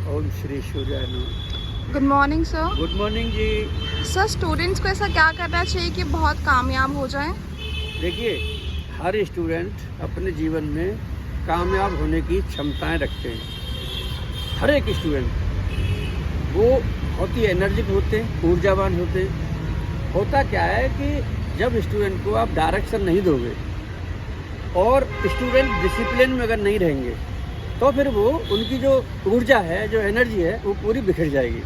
ओम श्री सूर्याय नमः। Good morning sir. Good morning जी। सर स्टूडेंट्स को ऐसा क्या करना चाहिए कि बहुत कामयाब हो जाएं? देखिए, हर स्टूडेंट अपने जीवन में कामयाब होने की क्षमताएं रखते हैं। हर एक स्टूडेंट वो बहुत ही एनर्जिक होते हैं, ऊर्जावान होते हैं। होता क्या है कि जब स्टूडेंट को आप डायरेक्शन नहीं दोगे और स्टूडेंट डिसिप्लिन में अगर नहीं रहेंगे तो फिर वो उनकी जो ऊर्जा है, जो एनर्जी है, वो पूरी बिखर जाएगी।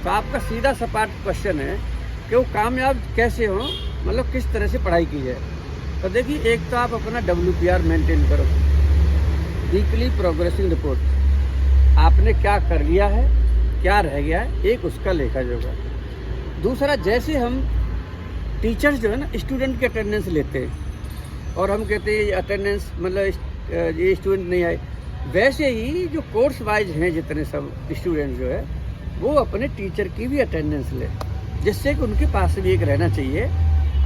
तो आपका सीधा सपाट क्वेश्चन है कि वो कामयाब कैसे हो, मतलब किस तरह से पढ़ाई की जाए। तो देखिए, एक तो आप अपना WPR मेंटेन करो, वीकली प्रोग्रेसिंग रिपोर्ट। आपने क्या कर लिया है, क्या रह गया है, एक उसका लेखा जोखा। दूसरा, जैसे हम टीचर्स जो है ना स्टूडेंट की अटेंडेंस लेते हैं और हम कहते हैं अटेंडेंस मतलब ये स्टूडेंट नहीं आए, वैसे ही जो कोर्स वाइज हैं जितने सब स्टूडेंट जो है वो अपने टीचर की भी अटेंडेंस ले, जिससे कि उनके पास भी एक रहना चाहिए।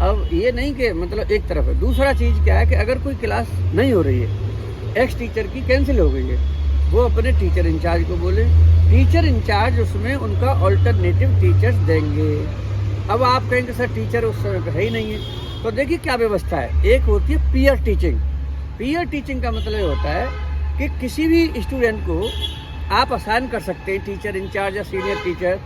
अब ये नहीं कि मतलब एक तरफ है। दूसरा चीज़ क्या है कि अगर कोई क्लास नहीं हो रही है, एक्स टीचर की कैंसिल हो गई है, वो अपने टीचर इंचार्ज को बोले, टीचर इंचार्ज उसमें उनका ऑल्टरनेटिव टीचर्स देंगे। अब आप कहेंगे सर टीचर उस समय है ही नहीं है, तो देखिए क्या व्यवस्था है। एक होती है पीयर टीचिंग। पीयर टीचिंग का मतलब ये होता है कि किसी भी स्टूडेंट को आप असाइन कर सकते हैं, टीचर इंचार्ज या सीनियर टीचर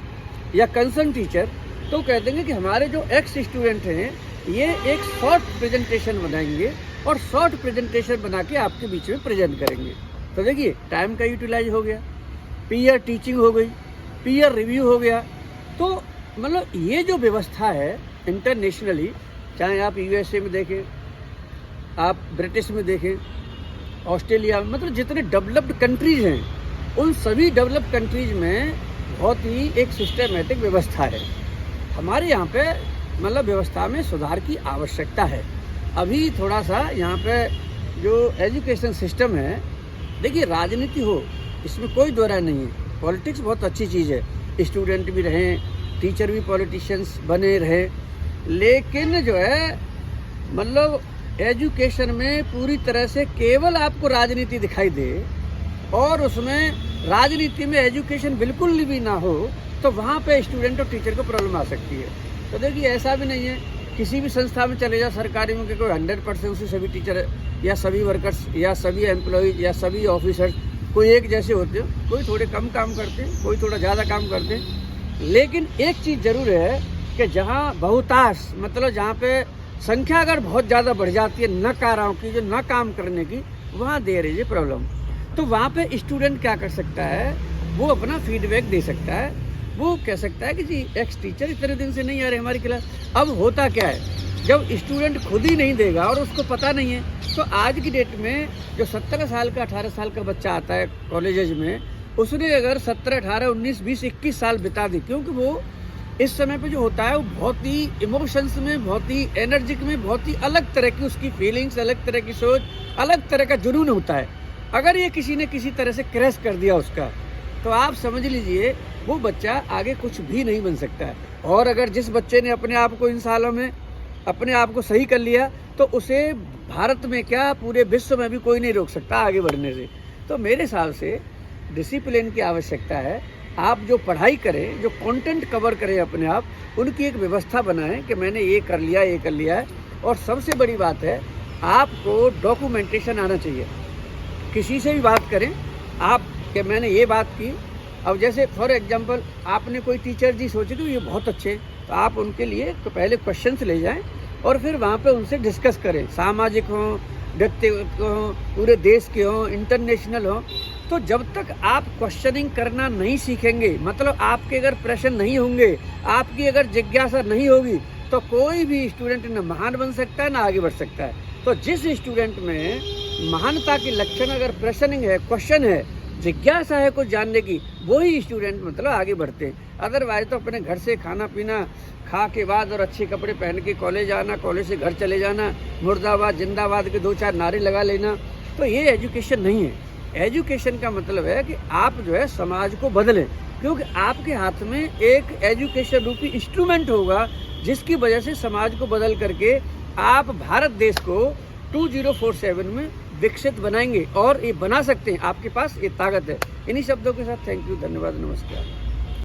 या कंसर्न टीचर। तो कह देंगे कि हमारे जो एक्स स्टूडेंट हैं ये एक शॉर्ट प्रेजेंटेशन बनाएंगे और शॉर्ट प्रेजेंटेशन बना के आपके बीच में प्रेजेंट करेंगे। तो देखिए, टाइम का यूटिलाइज हो गया, पीयर टीचिंग हो गई, पीयर रिव्यू हो गया। तो मतलब ये जो व्यवस्था है इंटरनेशनली, चाहे आप USA में देखें, आप ब्रिटिश में देखें, ऑस्ट्रेलिया में, मतलब जितने डेवलप्ड कंट्रीज हैं उन सभी डेवलप्ड कंट्रीज में बहुत ही एक सिस्टमेटिक व्यवस्था है। हमारे यहाँ पे मतलब व्यवस्था में सुधार की आवश्यकता है। अभी थोड़ा सा यहाँ पे जो एजुकेशन सिस्टम है, देखिए राजनीति हो इसमें कोई दो राय नहीं है। पॉलिटिक्स बहुत अच्छी चीज़ है, स्टूडेंट भी रहें, टीचर भी पॉलिटिशियंस बने रहें, लेकिन जो है मतलब एजुकेशन में पूरी तरह से केवल आपको राजनीति दिखाई दे और उसमें राजनीति में एजुकेशन बिल्कुल भी ना हो, तो वहाँ पे स्टूडेंट और टीचर को प्रॉब्लम आ सकती है। तो देखिए, ऐसा भी नहीं है किसी भी संस्था में चले जाओ सरकारी में कि कोई 100% से सभी टीचर या सभी वर्कर्स या सभी एम्प्लॉयज या सभी ऑफिसर्स कोई एक जैसे होते हो। कोई थोड़े कम काम करते हैं, कोई थोड़ा ज़्यादा काम करते हैं। लेकिन एक चीज़ ज़रूर है कि जहाँ बहुतांश मतलब जहाँ पे संख्या अगर बहुत ज़्यादा बढ़ जाती है नकाराओं की, जो न काम करने की, वहाँ दे रही है प्रॉब्लम। तो वहाँ पे स्टूडेंट क्या कर सकता है, वो अपना फीडबैक दे सकता है। वो कह सकता है कि जी एक्स टीचर इतने दिन से नहीं आ रहे हमारी क्लास। अब होता क्या है, जब स्टूडेंट खुद ही नहीं देगा और उसको पता नहीं है, तो आज की डेट में जो 17 साल का 18 साल का बच्चा आता है कॉलेजेज में, उसने अगर 17, 18, 19, 20, 21 साल बिता दी, क्योंकि वो इस समय पे जो होता है वो बहुत ही इमोशंस में, बहुत ही एनर्जिक में, बहुत ही अलग तरह की उसकी फीलिंग्स, अलग तरह की सोच, अलग तरह का जुनून होता है। अगर ये किसी ने किसी तरह से क्रैश कर दिया उसका, तो आप समझ लीजिए वो बच्चा आगे कुछ भी नहीं बन सकता है। और अगर जिस बच्चे ने अपने आप को इन सालों में अपने आप को सही कर लिया, तो उसे भारत में क्या पूरे विश्व में भी कोई नहीं रोक सकता आगे बढ़ने से। तो मेरे हिसाब से डिसिप्लिन की आवश्यकता है। आप जो पढ़ाई करें, जो कंटेंट कवर करें अपने आप, उनकी एक व्यवस्था बनाएं कि मैंने ये कर लिया, ये कर लिया है। और सबसे बड़ी बात है, आपको डॉक्यूमेंटेशन आना चाहिए। किसी से भी बात करें आप कि मैंने ये बात की। अब जैसे फॉर एग्जांपल आपने कोई टीचर जी सोचे कि ये बहुत अच्छे, तो आप उनके लिए तो पहले क्वेश्चंस ले जाएं और फिर वहाँ पे उनसे डिस्कस करें। सामाजिक हों, व्यक्तिगत हों, पूरे देश के हों, इंटरनेशनल हों। तो जब तक आप क्वेश्चनिंग करना नहीं सीखेंगे, मतलब आपके अगर प्रश्न नहीं होंगे, आपकी अगर जिज्ञासा नहीं होगी, तो कोई भी स्टूडेंट न महान बन सकता है, ना आगे बढ़ सकता है। तो जिस स्टूडेंट में महानता के लक्षण अगर प्रश्निंग है, क्वेश्चन है, जिज्ञासा है कुछ जानने की, वही स्टूडेंट मतलब आगे बढ़ते हैं। अदरवाइज तो अपने घर से खाना पीना खा के बाद और अच्छे कपड़े पहन के कॉलेज आना, कॉलेज से घर चले जाना, मुर्दाबाद जिंदाबाद के 2-4 नारे लगा लेना, तो ये एजुकेशन नहीं है। एजुकेशन का मतलब है कि आप जो है समाज को बदलें, क्योंकि आपके हाथ में एक एजुकेशन रूपी इंस्ट्रूमेंट होगा जिसकी वजह से समाज को बदल करके आप भारत देश को 2047 में विकसित बनाएंगे और ये बना सकते हैं। आपके पास ये ताकत है। इन्हीं शब्दों के साथ थैंक यू, धन्यवाद, नमस्कार।